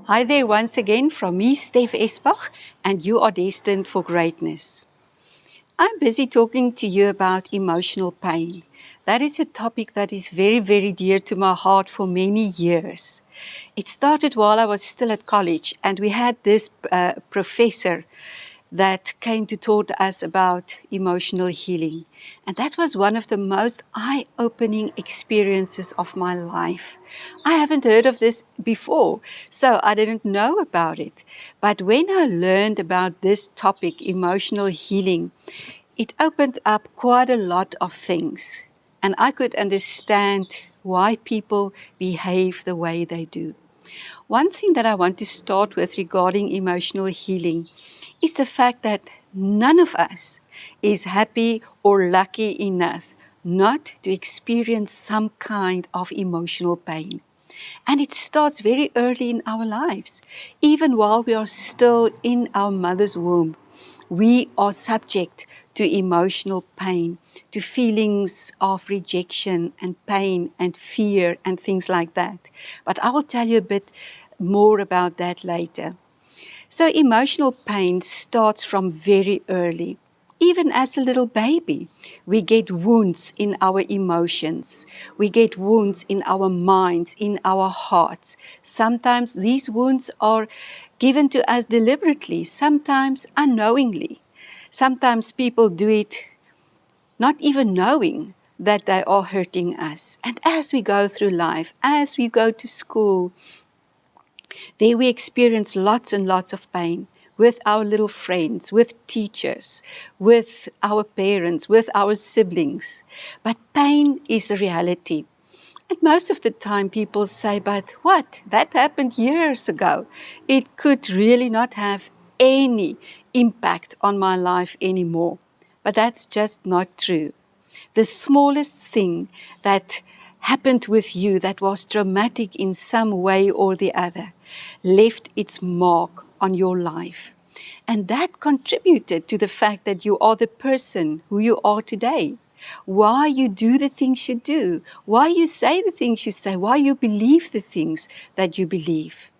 Hi there once again from me, Steph Esbach, and you are destined for greatness. I'm busy talking to you about emotional pain. That is a topic that is very, very dear to my heart for many years. It started while I was still at college, and we had this professor that came to taught us about emotional healing. And that was one of the most eye-opening experiences of my life. I haven't heard of this before, so I didn't know about it. But when I learned about this topic, emotional healing, it opened up quite a lot of things. And I could understand why people behave the way they do. One thing that I want to start with regarding emotional healing is the fact that none of us is happy or lucky enough not to experience some kind of emotional pain. And it starts very early in our lives. Even while we are still in our mother's womb, we are subject to emotional pain, to feelings of rejection and pain and fear and things like that. But I will tell you a bit more about that later. So emotional pain starts from very early. Even as a little baby, we get wounds in our emotions. We get wounds in our minds, in our hearts. Sometimes these wounds are given to us deliberately, sometimes unknowingly. Sometimes people do it not even knowing that they are hurting us. And as we go through life, as we go to school, there we experience lots and lots of pain with our little friends, with teachers, with our parents, with our siblings. But pain is a reality. And most of the time people say, but what? That happened years ago. It could really not have any impact on my life anymore. But that's just not true. The smallest thing that happened with you that was traumatic in some way or the other left its mark on your life. And that contributed to the fact that you are the person who you are today. Why you do the things you do, why you say the things you say, why you believe the things that you believe.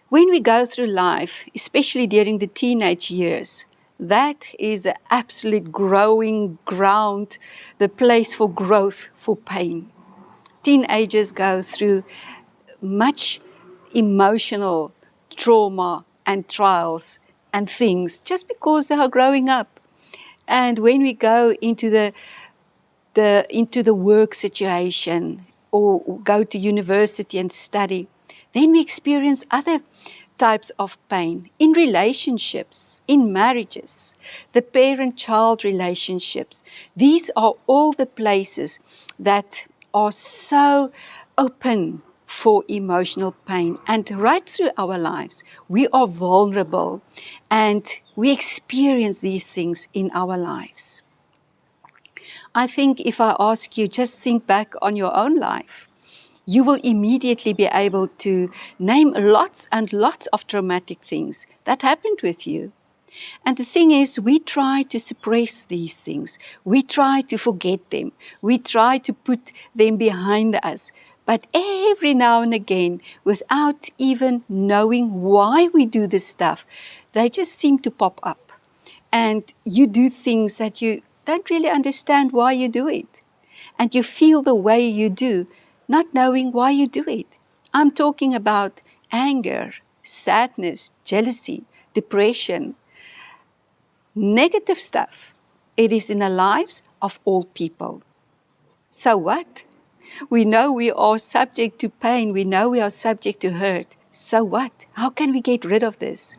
When we go through life, especially during the teenage years, that is an absolute growing ground, the place for growth, for pain. Teenagers go through much emotional trauma and trials and things just because they are growing up. And when we go into the work situation or go to university and study, then we experience other types of pain in relationships, in marriages, the parent-child relationships. These are all the places that are so open for emotional pain. And right through our lives, we are vulnerable and we experience these things in our lives. I think if I ask you, just think back on your own life, you will immediately be able to name lots and lots of traumatic things that happened with you. And the thing is, we try to suppress these things. We try to forget them. We try to put them behind us. But every now and again, without even knowing why we do this stuff, they just seem to pop up. And you do things that you don't really understand why you do it. And you feel the way you do, not knowing why you do it. I'm talking about anger, sadness, jealousy, depression, negative stuff. It is in the lives of all people. So what? We know we are subject to pain. We know we are subject to hurt. So what? How can we get rid of this?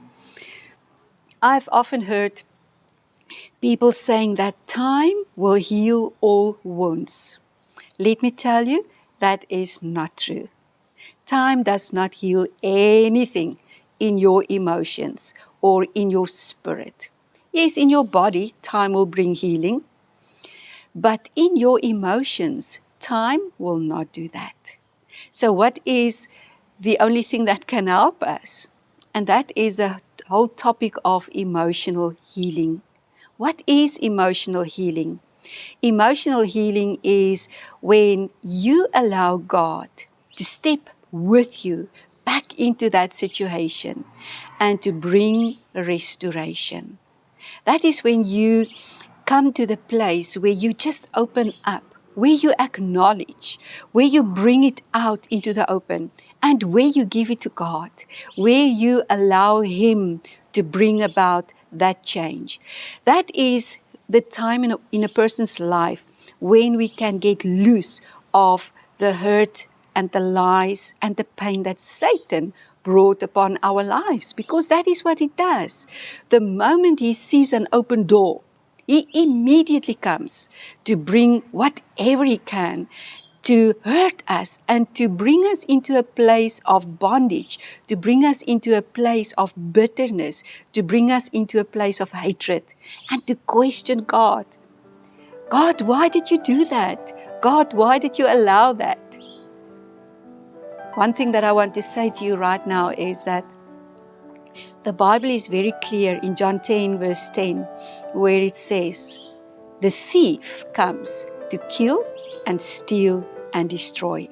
I've often heard people saying that time will heal all wounds. Let me tell you, that is not true. Time does not heal anything in your emotions or in your spirit. Yes, in your body, time will bring healing, but in your emotions, time will not do that. So what is the only thing that can help us? And that is a whole topic of emotional healing. What is emotional healing? Emotional healing is when you allow God to step with you, back into that situation and to bring restoration. That is when you come to the place where you just open up, where you acknowledge, where you bring it out into the open, and where you give it to God, where you allow Him to bring about that change. That is the time in a person's life when we can get loose of the hurt and the lies and the pain that Satan brought upon our lives, because that is what he does. The moment he sees an open door, he immediately comes to bring whatever he can to hurt us and to bring us into a place of bondage, to bring us into a place of bitterness, to bring us into a place of hatred, and to question God. God, why did you do that? God, why did you allow that? One thing that I want to say to you right now is that the Bible is very clear in John 10 verse 10, where it says, the thief comes to kill and steal and destroy.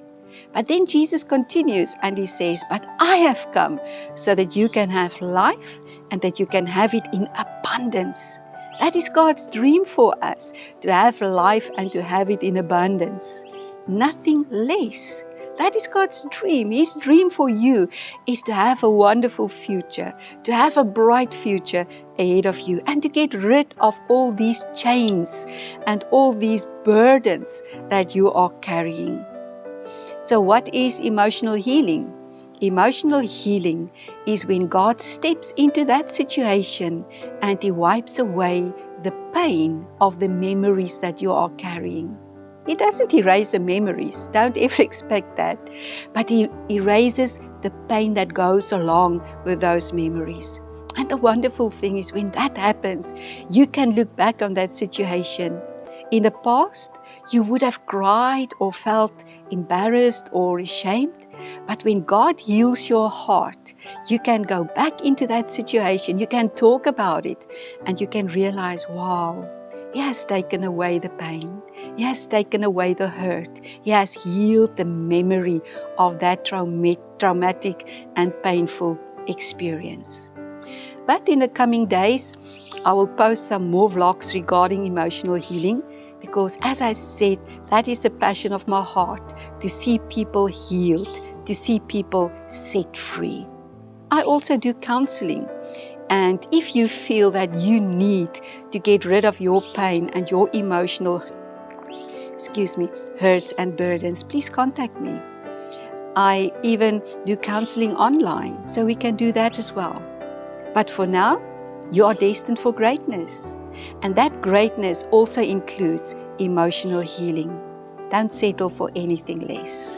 But then Jesus continues and he says, but I have come so that you can have life and that you can have it in abundance. That is God's dream for us, to have life and to have it in abundance. Nothing less. That is God's dream. His dream for you is to have a wonderful future, to have a bright future ahead of you, and to get rid of all these chains and all these burdens that you are carrying. So what is emotional healing? Emotional healing is when God steps into that situation and He wipes away the pain of the memories that you are carrying. He doesn't erase the memories, don't ever expect that, but He erases the pain that goes along with those memories. And the wonderful thing is when that happens, you can look back on that situation. In the past, you would have cried or felt embarrassed or ashamed, but when God heals your heart, you can go back into that situation, you can talk about it, and you can realize, wow, He has taken away the pain. He has taken away the hurt. He has healed the memory of that traumatic and painful experience. But in the coming days, I will post some more vlogs regarding emotional healing, because as I said, that is the passion of my heart, to see people healed, to see people set free. I also do counseling. And if you feel that you need to get rid of your pain and your emotional hurts and burdens, please contact me. I even do counseling online, so we can do that as well. But for now, you are destined for greatness. And that greatness also includes emotional healing. Don't settle for anything less.